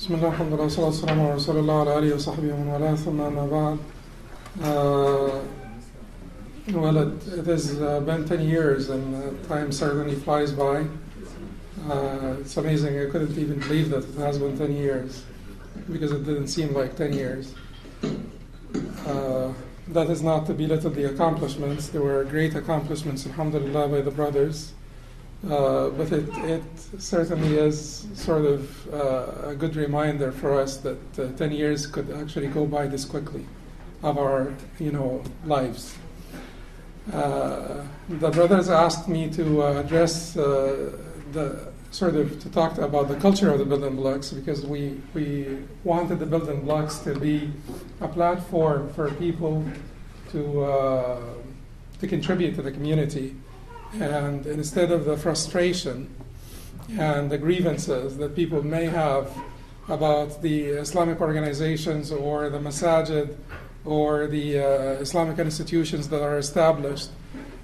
بسم الله الحمد لله والصلاة والسلام على رسول الله وعلى آله وصحبه ومن والاه ثم أما بعد. It has been 10 years and time certainly flies by. It's amazing. I couldn't even believe that it has been 10 years because it didn't seem like 10 years. That is not to belittle the accomplishments. There were great accomplishments, alhamdulillah, by the brothers. But it certainly is sort of a good reminder for us that 10 years could actually go by this quickly of our, lives. The brothers asked me to address to talk about the culture of the building blocks, because we wanted the building blocks to be a platform for people to contribute to the community. And instead of the frustration and the grievances that people may have about the Islamic organizations or the masajid or the Islamic institutions that are established,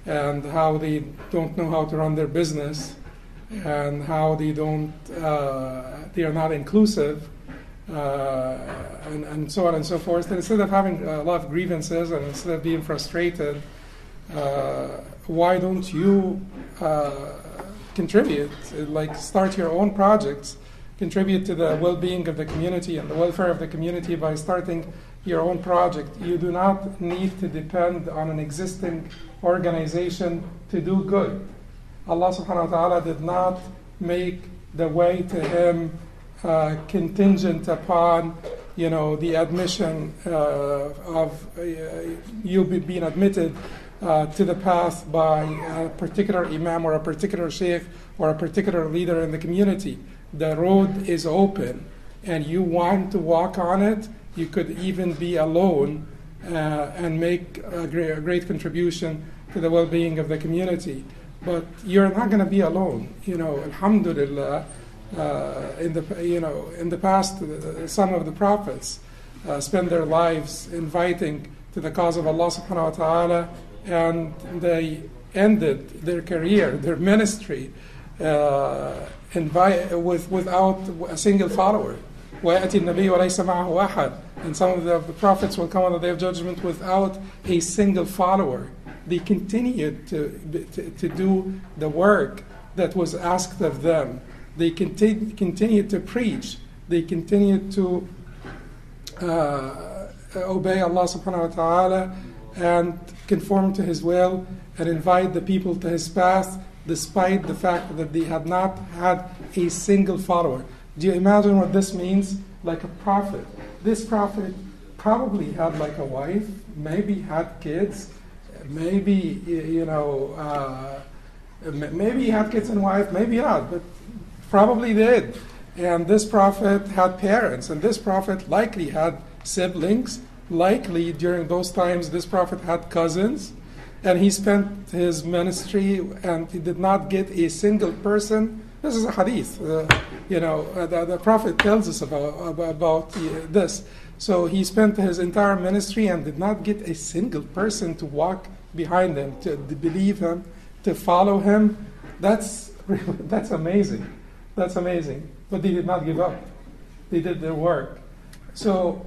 and how they don't know how to run their business, and how they are not inclusive, and so on and so forth. And instead of having a lot of grievances and instead of being frustrated, why don't you contribute, like start your own projects, contribute to the well-being of the community and the welfare of the community by starting your own project. You do not need to depend on an existing organization to do good. Allah subhanahu wa ta'ala did not make the way to Him contingent upon the admission of you being admitted to the path by a particular imam or a particular sheikh or a particular leader in the community. The road is open and you want to walk on it. You could even be alone and make a great contribution to the well-being of the community. But you're not going to be alone. Alhamdulillah, in the past, some of the prophets spent their lives inviting to the cause of Allah subhanahu wa ta'ala, and they ended their career, their ministry, without a single follower. وَيَأْتِي النَّبِيُّ وَلَيْسَ مَعَهُ أَحَدٌ. And some of the prophets will come on the Day of Judgment without a single follower. They continued to do the work that was asked of them. They continued to preach. They continued to obey Allah subhanahu wa ta'ala and conform to His will and invite the people to His path, despite the fact that they had not had a single follower. Do you imagine what this means? Like a prophet. This prophet probably had like a wife, maybe had kids, maybe maybe he had kids and wife, maybe not, but probably did. And this prophet had parents, and this prophet likely had siblings. Likely during those times this prophet had cousins, and he spent his ministry and he did not get a single person. This is a hadith. The prophet tells us about this. So he spent his entire ministry and did not get a single person to walk behind him, to believe him, to follow him. That's amazing. That's amazing. But they did not give up. They did their work. So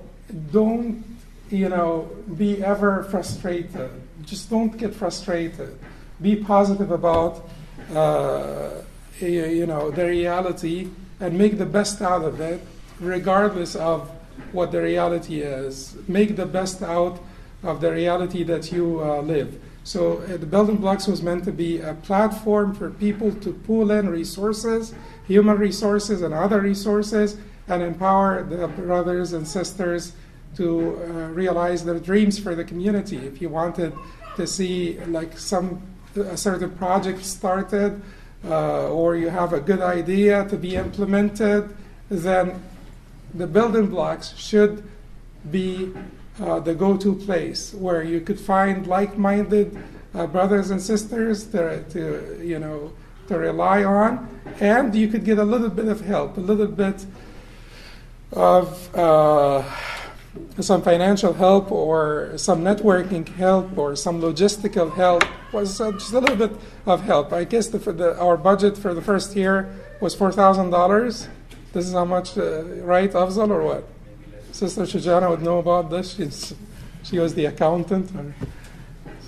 don't be ever frustrated. Just don't get frustrated. Be positive about the reality and make the best out of it, regardless of what the reality is. Make the best out of the reality that you live. So the building blocks was meant to be a platform for people to pull in resources, human resources and other resources, and empower the brothers and sisters to realize their dreams for the community. If you wanted to see like a certain project started, or you have a good idea to be implemented, then the building blocks should be the go-to place where you could find like-minded brothers and sisters to rely on, and you could get a little bit of help, a little bit of some financial help or some networking help or some logistical help, was just a little bit of help. I guess our budget for the first year was $4,000. This is how much, right, Afzal, or what? Sister Shujana would know about this. She was the accountant.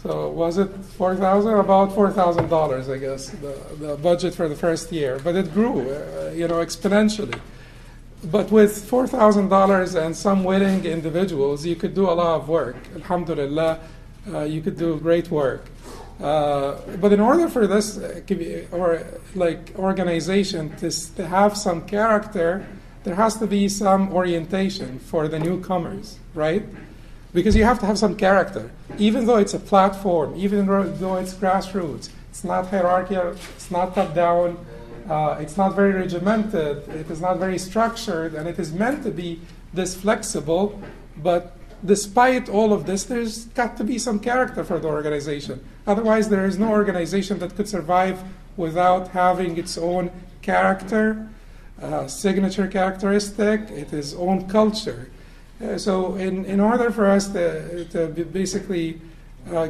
So was it 4,000? About $4,000, I guess, the budget for the first year. But it grew, exponentially. But with $4,000 and some willing individuals, you could do a lot of work. Alhamdulillah, you could do great work. But in order for this organization to have some character, there has to be some orientation for the newcomers, right? Because you have to have some character. Even though it's a platform, even though it's grassroots, it's not hierarchical, it's not top-down, it's not very regimented, it is not very structured, and it is meant to be this flexible. But despite all of this, there's got to be some character for the organization. Otherwise, there is no organization that could survive without having its own character, signature characteristic, its own culture. So in order for us to basically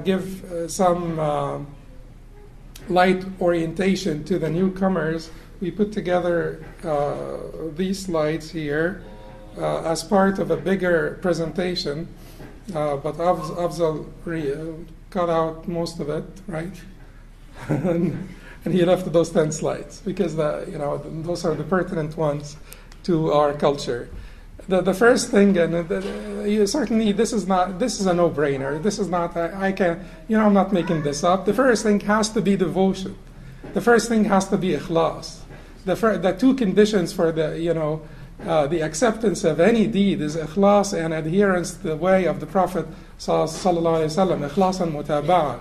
give some light orientation to the newcomers, we put together these slides here as part of a bigger presentation, but Afzal cut out most of it, right? And he left those 10 slides because those are the pertinent ones to our culture. The first thing, and certainly this is a no-brainer. This is not, I'm not making this up. The first thing has to be devotion. The first thing has to be ikhlas. The two conditions for the acceptance of any deed is ikhlas and adherence to the way of the Prophet sallallahu alaihi wasallam, ikhlas and mutaba'ah.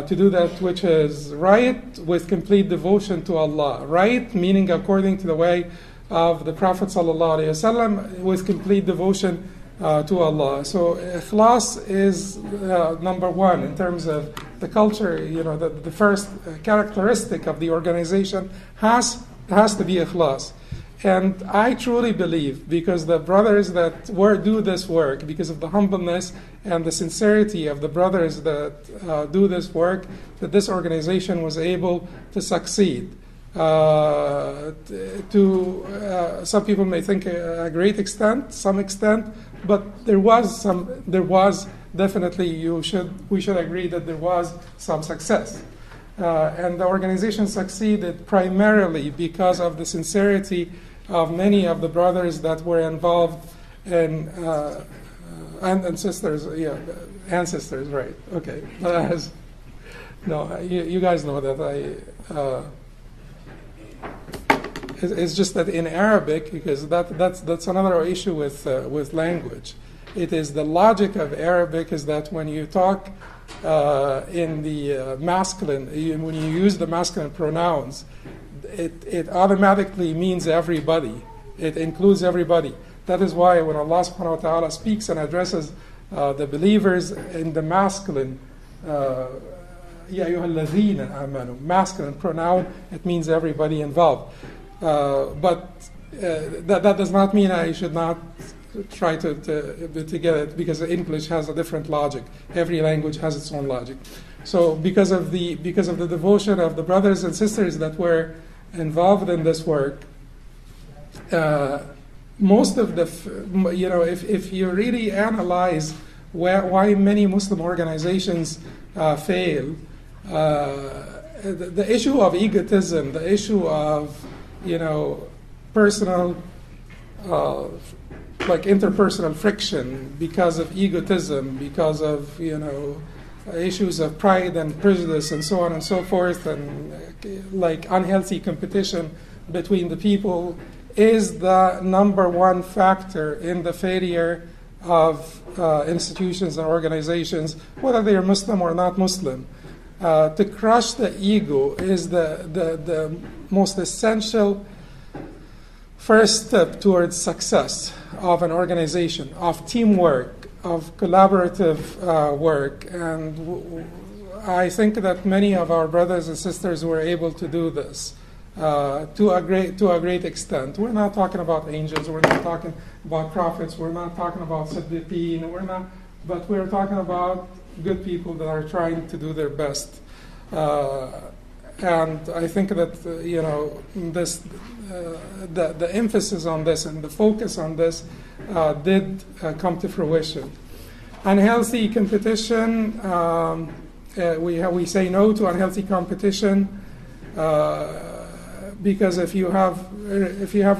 To do that which is right with complete devotion to Allah. Right meaning according to the way of the Prophet ﷺ with complete devotion to Allah. So ikhlas is number one in terms of the culture. The first characteristic of the organization has to be ikhlas. And I truly believe, because the brothers that do this work, because of the humbleness and the sincerity of the brothers that do this work, that this organization was able to succeed. To some people may think a great extent, some extent, but there was definitely we should agree that there was some success, and the organization succeeded primarily because of the sincerity of many of the brothers that were involved in and sisters, and sisters, right? Okay, no, you guys know that It's just that in Arabic, because that's another issue with language. It is the logic of Arabic is that when you talk in the masculine, when you use the masculine pronouns, it automatically means everybody. It includes everybody. That is why when Allah subhanahu wa ta'ala speaks and addresses the believers in the masculine, Ya ayyuhalladhina amanu, masculine pronoun, it means everybody involved. But that does not mean I should not try to get it, because English has a different logic. Every language has its own logic. So because of the devotion of the brothers and sisters that were involved in this work, most of if you really analyze why many Muslim organizations fail, the issue of egotism, the issue of personal, interpersonal friction because of egotism, because of, issues of pride and prejudice and so on and so forth, and unhealthy competition between the people is the number one factor in the failure of institutions and organizations, whether they are Muslim or not Muslim. To crush the ego is the most essential first step towards success of an organization, of teamwork, of collaborative work. And I think that many of our brothers and sisters were able to do this to a great extent. We're not talking about angels, we're not talking about prophets, we're not talking about siddiqeen, but we're talking about good people that are trying to do their best. And I think that this the emphasis on this and the focus on this did come to fruition. Unhealthy competition. We say no to unhealthy competition because if you have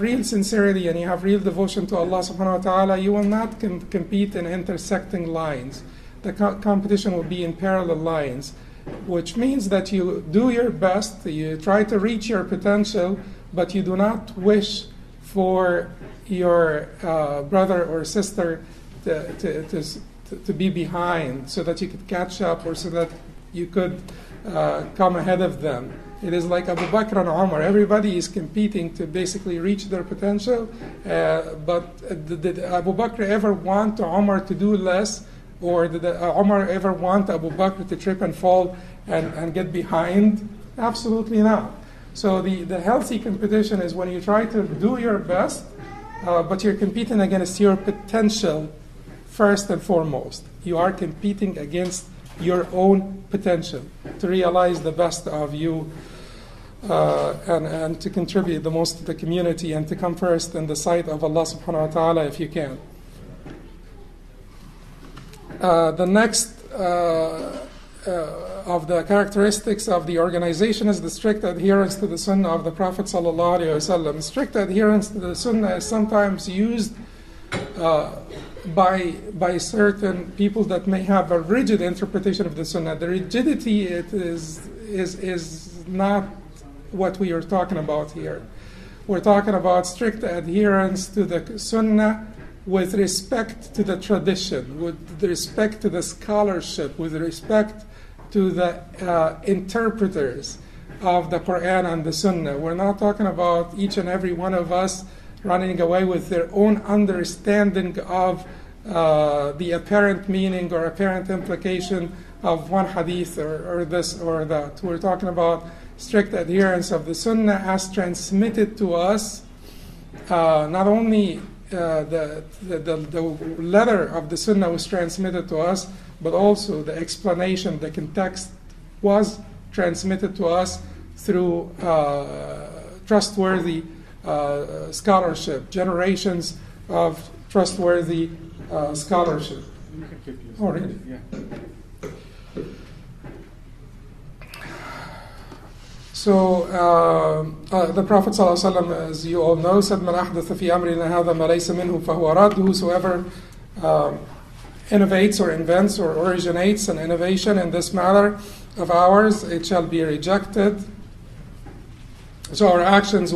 real sincerity and you have real devotion to Allah subhanahu wa ta'ala, you will not compete in intersecting lines. The competition will be in parallel lines, which means that you do your best, you try to reach your potential, but you do not wish for your brother or sister to be behind so that you could catch up or so that you could come ahead of them. It is like Abu Bakr and Umar. Everybody is competing to basically reach their potential, but did Abu Bakr ever want Umar to do less, or did Umar ever want Abu Bakr to trip and fall and get behind? Absolutely not. So the healthy competition is when you try to do your best, but you're competing against your potential first and foremost. You are competing against your own potential to realize the best of you and to contribute the most to the community and to come first in the sight of Allah subhanahu wa ta'ala if you can. The next of the characteristics of the organization is the strict adherence to the Sunnah of the Prophet sallallahu alaihi wasallam. Strict adherence to the Sunnah is sometimes used by certain people that may have a rigid interpretation of the Sunnah. The rigidity is not what we are talking about here. We're talking about strict adherence to the Sunnah with respect to the tradition, with respect to the scholarship, with respect to the interpreters of the Quran and the Sunnah. We're not talking about each and every one of us running away with their own understanding of the apparent meaning or apparent implication of one hadith or this or that. We're talking about strict adherence of the Sunnah as transmitted to us, not only the letter of the Sunnah was transmitted to us, but also the explanation, the context was transmitted to us through trustworthy scholarship, generations of trustworthy scholarship. Oh, really? Yeah. So the Prophet ﷺ, as you all know, said, "Man ahdatha fi amrina hadha ma laysa minhu fahuwa radd." Whosoever innovates or invents or originates an innovation in this matter of ours, it shall be rejected. So our actions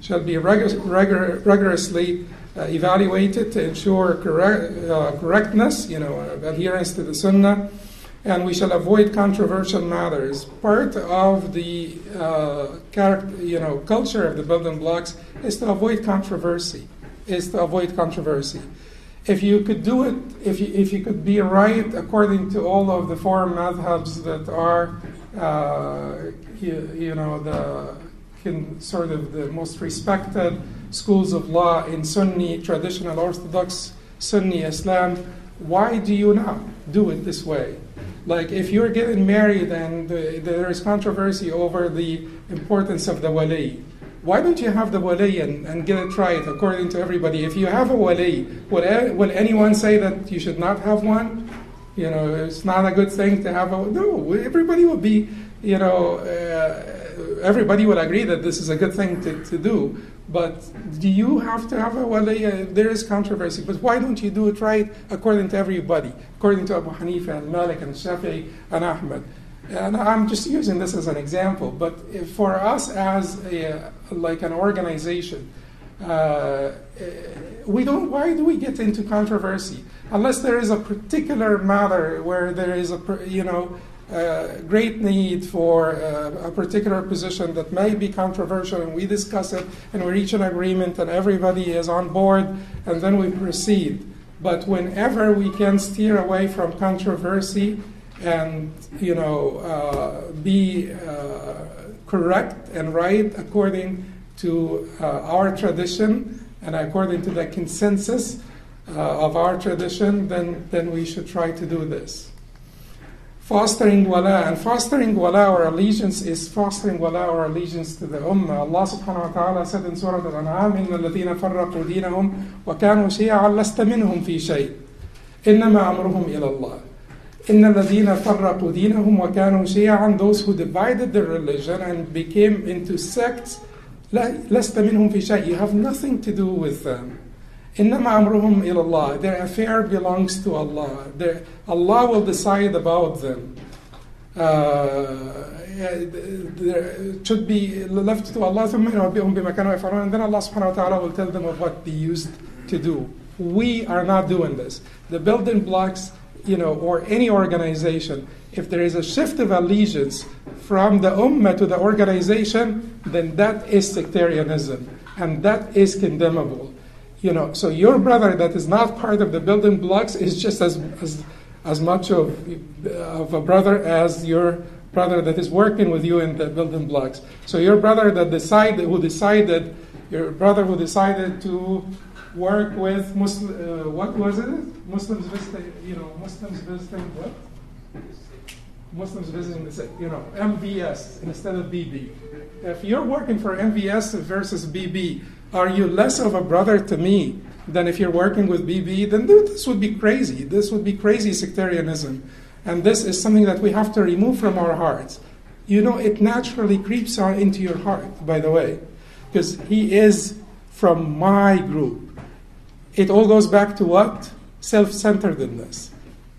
shall be rigorously evaluated to ensure correctness, adherence to the Sunnah, and we shall avoid controversial matters. Part of the culture of the building blocks is to avoid controversy. If you could do it, if you could be right according to all of the four madhabs that are, sort of the most respected schools of law in Sunni, traditional Orthodox Sunni Islam, why do you not do it this way? Like if you're getting married and there is controversy over the importance of the wali, why don't you have the wali and get it right according to everybody? If you have a wali, will anyone say that you should not have one? It's not a good thing to have no, everybody will be, everybody will agree that this is a good thing to do. But do you have to have a wali? There is controversy, but why don't you do it right according to everybody, according to Abu Hanifa and Malik and Shafi'i and Ahmed? And I'm just using this as an example, but for us as an organization, why do we get into controversy? Unless there is a particular matter where there is great need for a particular position that may be controversial, and we discuss it and we reach an agreement and everybody is on board, and then we proceed. But whenever we can steer away from controversy and be correct and right according to our tradition and according to the consensus of our tradition, then we should try to do this. fostering wala. And fostering wala or allegiance is fostering wala or allegiance to the ummah. Allah subhanahu wa ta'ala said in Surah Al-An'am, إِنَّ الَّذِينَ فَرَّقُوا دِينَهُمْ وَكَانُوا شِيَعًا لَسْتَ مِنْهُمْ فِي شَيْءٍ إِنَّمَا أَمْرُهُمْ إِلَى اللَّهِ إِنَّ الَّذِينَ فَرَّقُوا دِينَهُمْ وَكَانُوا شِيَعًا, those who divided their religion and became into sects, لَسْتَ مِنْهُمْ فِي شَيْءٍ, you have nothing to do with them. إِنَّمَا أَمْرُهُمْ إِلَى اللَّهِ, their affair belongs to Allah. Allah will decide about them. It should be left to Allah, and then Allah subhanahu wa ta'ala will tell them of what they used to do. We are not doing this. The building blocks, or any organization, if there is a shift of allegiance from the ummah to the organization, then that is sectarianism, and that is condemnable. So your brother that is not part of the building blocks is just as much of a brother as your brother that is working with you in the building blocks. So your brother who decided to work with what was it? Muslims visiting what? Muslims visiting the MVS instead of BB. If you're working for MVS versus BB, are you less of a brother to me than if you're working with BB? Then this would be crazy. This would be crazy sectarianism. And this is something that we have to remove from our hearts. It naturally creeps into your heart, by the way, because he is from my group. It all goes back to what? Self-centeredness.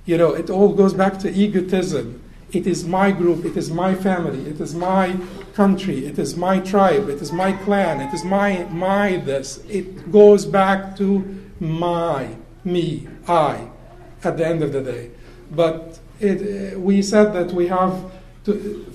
It all goes back to egotism. It is my group, it is my family, it is my country, it is my tribe, it is my clan, it is my this. It goes back to me, I, at the end of the day. But we said that we have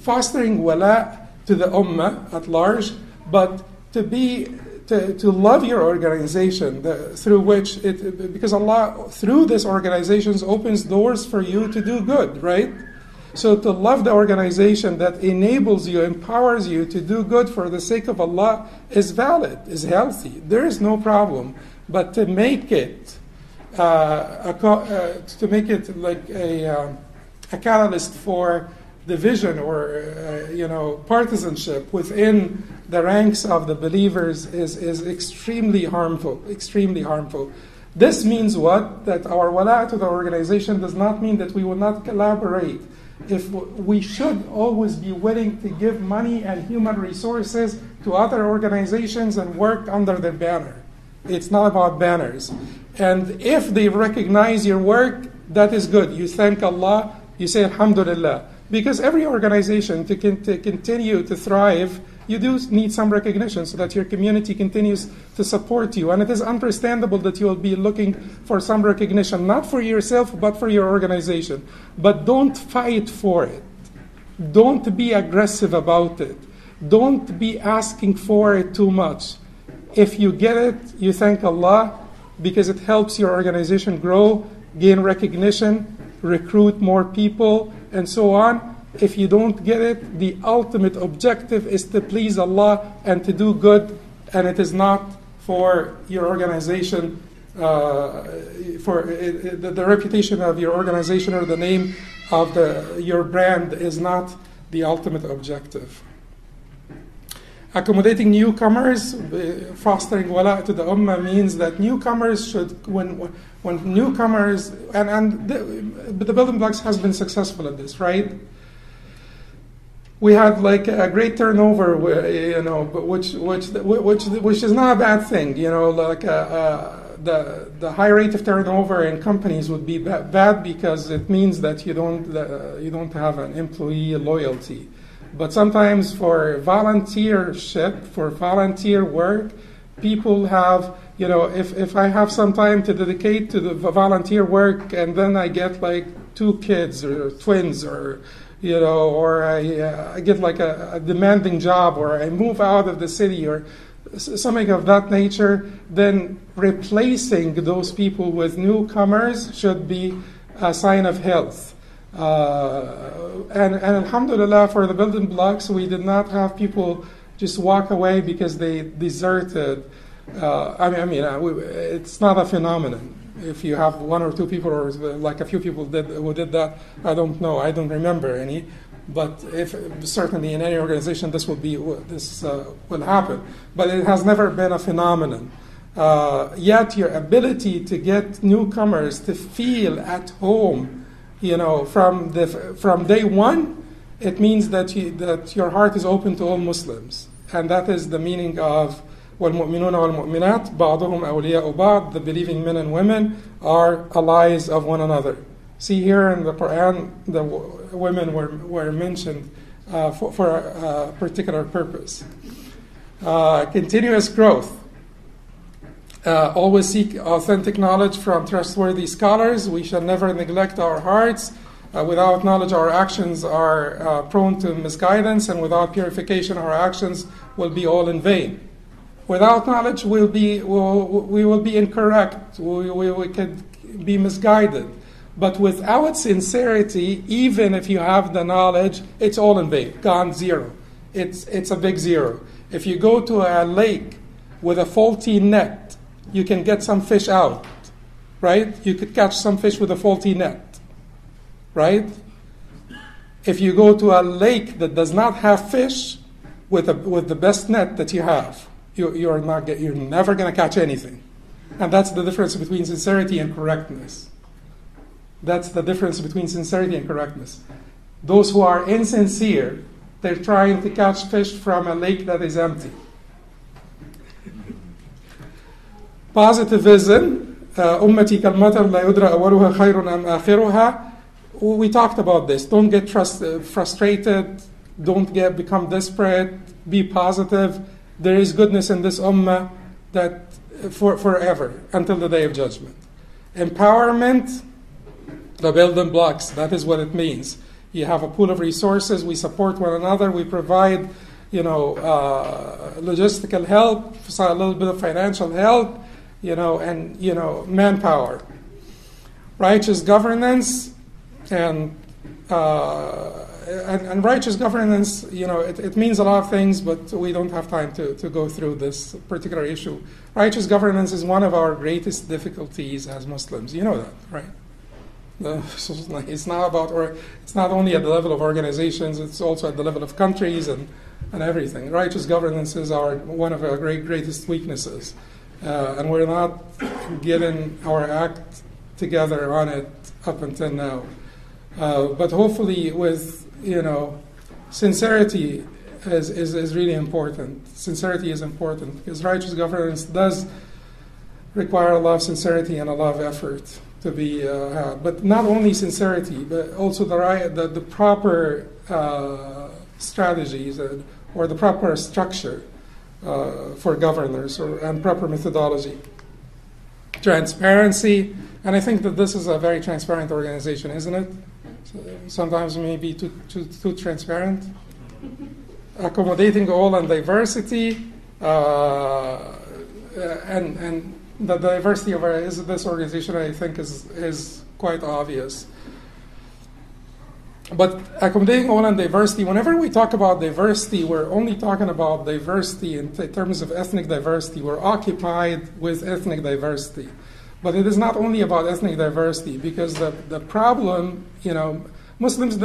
fostering wala to the ummah at large, but to love your organization, through which because Allah through this organizations opens doors for you to do good, right? So to love the organization that enables you, empowers you to do good for the sake of Allah is valid, is healthy. There is no problem. But to make it like a catalyst for division or partisanship within the ranks of the believers is extremely harmful. Extremely harmful. This means what? That our wala to the organization does not mean that we will not collaborate. If we should always be willing to give money and human resources to other organizations and work under their banner. It's not about banners. And if they recognize your work, that is good. You thank Allah, you say Alhamdulillah. Because every organization to continue to thrive, you do need some recognition so that your community continues to support you. And it is understandable that you will be looking for some recognition, not for yourself, but for your organization. But don't fight for it. Don't be aggressive about it. Don't be asking for it too much. If you get it, you thank Allah because it helps your organization grow, gain recognition, recruit more people, and so on. If you don't get it, the ultimate objective is to please Allah and to do good, and it is not for your organization, for the reputation of your organization or the name of your brand is not the ultimate objective. Accommodating newcomers, fostering wala to the ummah means that newcomers should, when newcomers, and the building blocks has been successful at this, right? We had like a great turnover, which is not a bad thing, like the high rate of turnover in companies would be bad because it means that you don't have an employee loyalty. But sometimes for volunteership, for volunteer work, people have, if I have some time to dedicate to the volunteer work and then I get like 2 kids or twins or I get like a demanding job or I move out of the city or something of that nature, then replacing those people with newcomers should be a sign of health. And alhamdulillah, for the building blocks, we did not have people just walk away because they deserted. It's not a phenomenon. If you have one or two people, or like a few people who did that, I don't know. I don't remember any. But certainly in any organization, this will happen. But it has never been a phenomenon. Yet your ability to get newcomers to feel at home, from day one, it means that your heart is open to all Muslims, and that is the meaning of وَالْمُؤْمِنُونَ وَالْمُؤْمِنَاتِ بَعْضُهُمْ أَوْلِيَاءُ بَعْض. The believing men and women are allies of one another. See, here in the Quran, the women were mentioned for a particular purpose. Continuous growth. Always seek authentic knowledge from trustworthy scholars. We shall never neglect our hearts. Without knowledge, our actions are prone to misguidance, and without purification, our actions will be all in vain. Without knowledge, we will be incorrect. We could be misguided. But without sincerity, even if you have the knowledge, it's all in vain. Gone, zero. It's a big zero. If you go to a lake with a faulty net, you can get some fish out, right? You could catch some fish with a faulty net, right? If you go to a lake that does not have fish, with the best net that you have, you're never going to catch anything. And that's the difference between sincerity and correctness. That's the difference between sincerity and correctness. Those who are insincere, they're trying to catch fish from a lake that is empty. Positivism, أمتي كالمطر لا يدرى أولها خير أم آخرها. We talked about this. Don't get frustrated. Don't become desperate. Be positive. There is goodness in this ummah that forever, until the day of judgment. Empowerment, the building blocks. That is what it means. You have a pool of resources. We support one another. We provide, logistical help, a little bit of financial help, and manpower. Righteous governance, and righteous governance, it means a lot of things, but we don't have time to go through this particular issue. Righteous governance is one of our greatest difficulties as Muslims. You know that, right? It's not only at the level of organizations, it's also at the level of countries and everything. Righteous governance is one of our greatest weaknesses. And we're not getting our act together on it up until now. But hopefully with, sincerity is really important. Sincerity is important because righteous governance does require a lot of sincerity and a lot of effort to be had. But not only sincerity, but also the proper strategies or the proper structure for governors and proper methodology. Transparency, and I think that this is a very transparent organization, isn't it? Sometimes maybe too transparent. Accommodating all and diversity, and the diversity of this organization, I think, is quite obvious. But accommodating all and diversity, whenever we talk about diversity, we're only talking about diversity in terms of ethnic diversity. We're occupied with ethnic diversity. But it is not only about ethnic diversity, because the problem, Muslims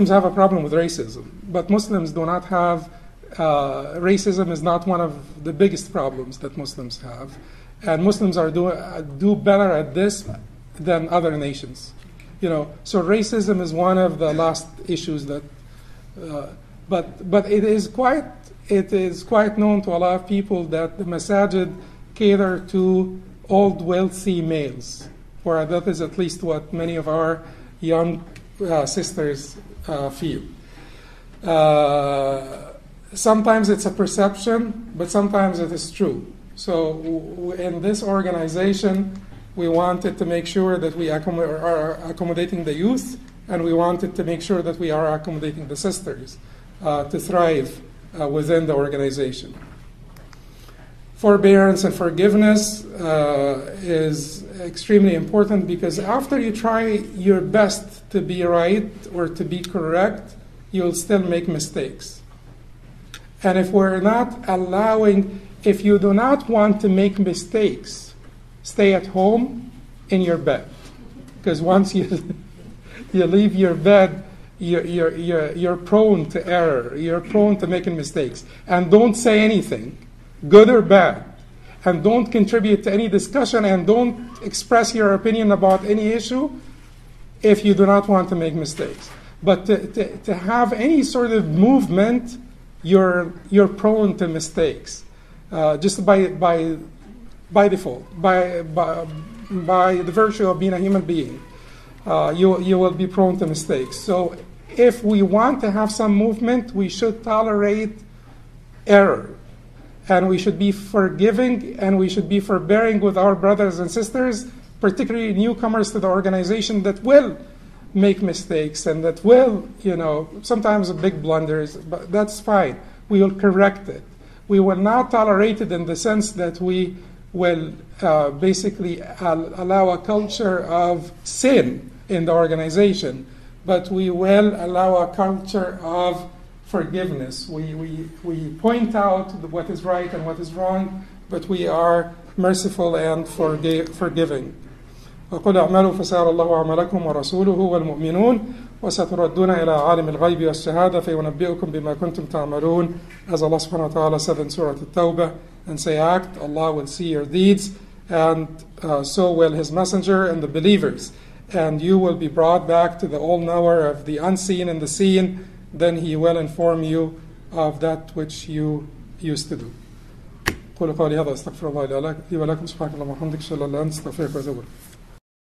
have a problem with racism, but Muslims do not have, racism is not one of the biggest problems that Muslims have. And Muslims do better at this than other nations. So racism is one of the last issues that, but it is quite known to a lot of people that the masajid cater to old wealthy males, or that is at least what many of our young sisters feel. Sometimes it's a perception, but sometimes it is true. So in this organization, we wanted to make sure that we are accommodating the youth, and we wanted to make sure that we are accommodating the sisters to thrive within the organization. Forbearance and forgiveness is extremely important, because after you try your best to be right or to be correct, you'll still make mistakes. And if you do not want to make mistakes, stay at home in your bed. Because once you leave your bed, you're prone to error. You're prone to making mistakes. And don't say anything, good or bad. And don't contribute to any discussion, and don't express your opinion about any issue if you do not want to make mistakes. But to have any sort of movement, you're prone to mistakes, just by default, by the virtue of being a human being. You will be prone to mistakes. So if we want to have some movement, we should tolerate error. And we should be forgiving, and we should be forbearing with our brothers and sisters, particularly newcomers to the organization that will make mistakes and that will, sometimes big blunders, but that's fine. We will correct it. We will not tolerate it in the sense that we will basically allow a culture of sin in the organization, but we will allow a culture of forgiveness. We point out what is right and what is wrong, but we are merciful and forgiving. وقل اعملوا فسيرى الله أعمالكم ورسوله والمؤمنون وستردون إلى عالم الغيب والشهادة فينبئكم بما كنتم تعملون. As Allah subhanahu wa ta'ala said in Surah At-Tawbah, and say, act, Allah will see your deeds, and so will His Messenger and the believers. And you will be brought back to the all-knower of the unseen and the seen. Then He will inform you of that which you used to do. قولوا قولي هذا استغفر الله لي ولكم سبحانك اللهم وبحمدك اشهد ان لا اله الا انت استغفرك واتوب اليك.